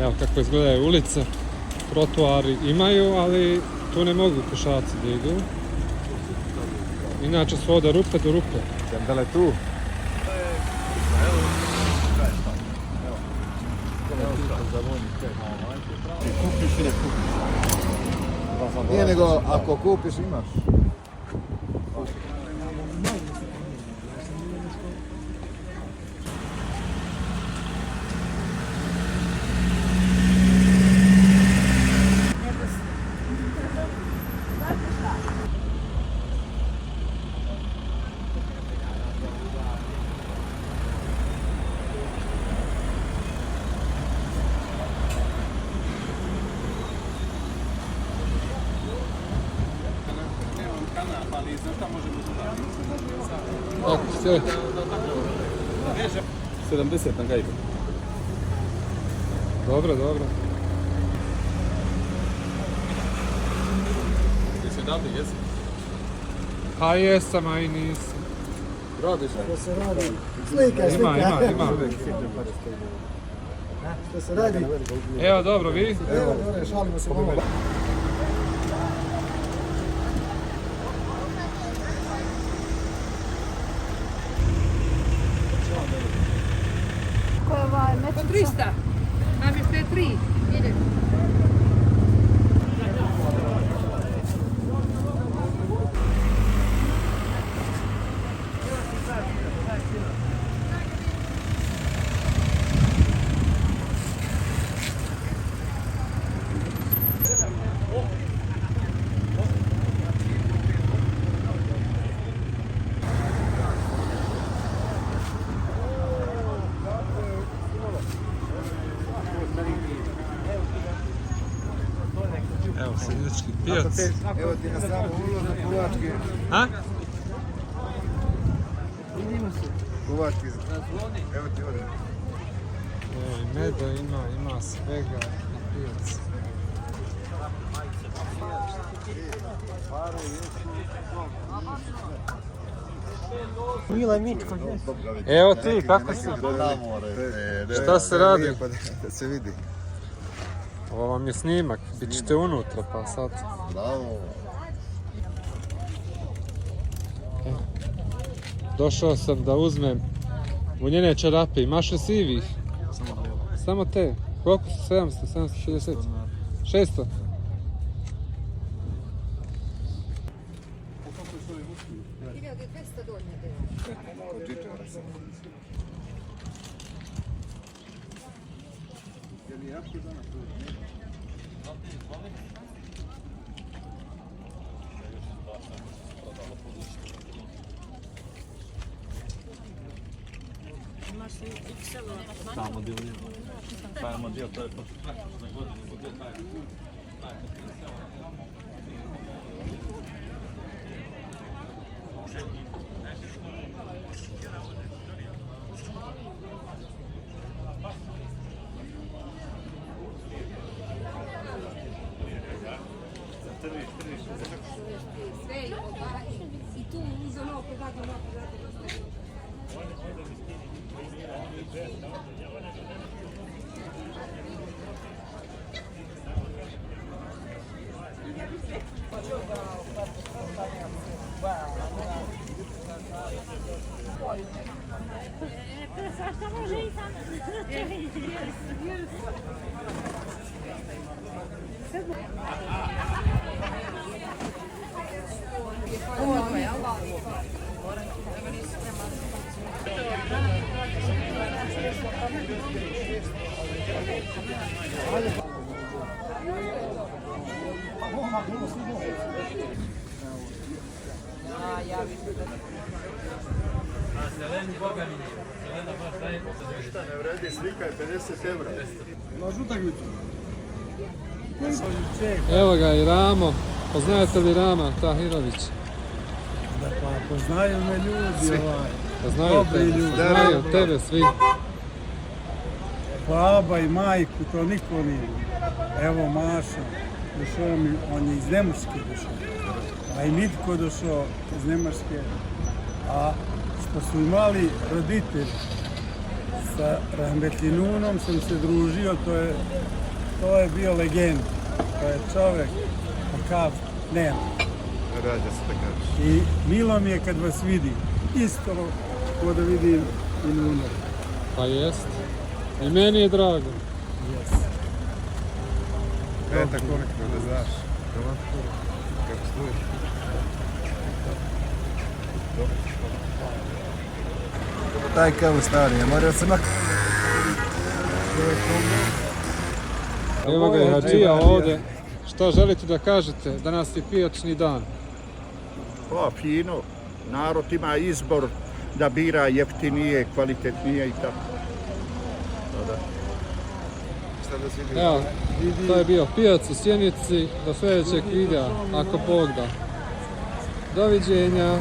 Evo kako izgledaju ulice, trotoari imaju, ali tu ne mogu pješaci da idu. Inače su ovdje rupe do rupe. Da li je tu? Kupiš ili kupiš? Nije nego ako kupiš imaš. Tako ste? 70 na gajbu. Dobro, dobro. Jesi odavde, jesi? Pa jesam, a i nisam. Radiš? Što se radi? Slika, Ima. Što se radi? Evo, dobro, vi? Evo, šalimo se malo. Po 300. Namještaj 3. Idem. Evo, Seljački pijac. Evo ti na samom ulazu Kovački. A? Kovački. Evo ti ovdje. Evo, i meda ima svega i pijac. Mila Mičko, Evo ti, kako si? Šta se radi? Da se vidi. Ovo vam je snimak, bit ćete unutra pa sad. Bravo. Došao sam da uzmem vunjene čarape, imaš li sivih? Samo te. Koliko su? 700, 760? 600? Tamo divlje. Taj model, to je to. I tu uz ono pozadnje. Šta ne vredi, slika je 50 evra. Imaš utakmicu? Evo ga i Ramo. Poznajete li Rama Tahirović? Da pa poznaju me ljudi Poznaju Dobri tebe, ljudi. poznaju tebe svi. Baba i majku, to niko nije. Evo Maša, došao mi, on je iz Nemačke došao. A i Mitko došao iz Nemačke. A što su imali roditelji, Sa Rahmetlinunom sam se družio, to je bio legend. To je čovjek, kakav nema. Rađa se da kažeš. I milo mi je kad vas vidim. Isto kao da vidim i Nuno. Pa jest. I meni je drago. Yes. Eto koliko da znaš. Kako stojiš? Taj kao stari, ja moram se makar. Evo ga je Hadžija ovdje. Što želite da kažete? Danas je pijačni dan. Pa, fino. Narod ima izbor da bira jeftinije, kvalitetnije i tako. Šta da se vidi? Evo, to je bio pijac u Sjenici. Do sljedećeg videa, ako Bog da. Doviđenja.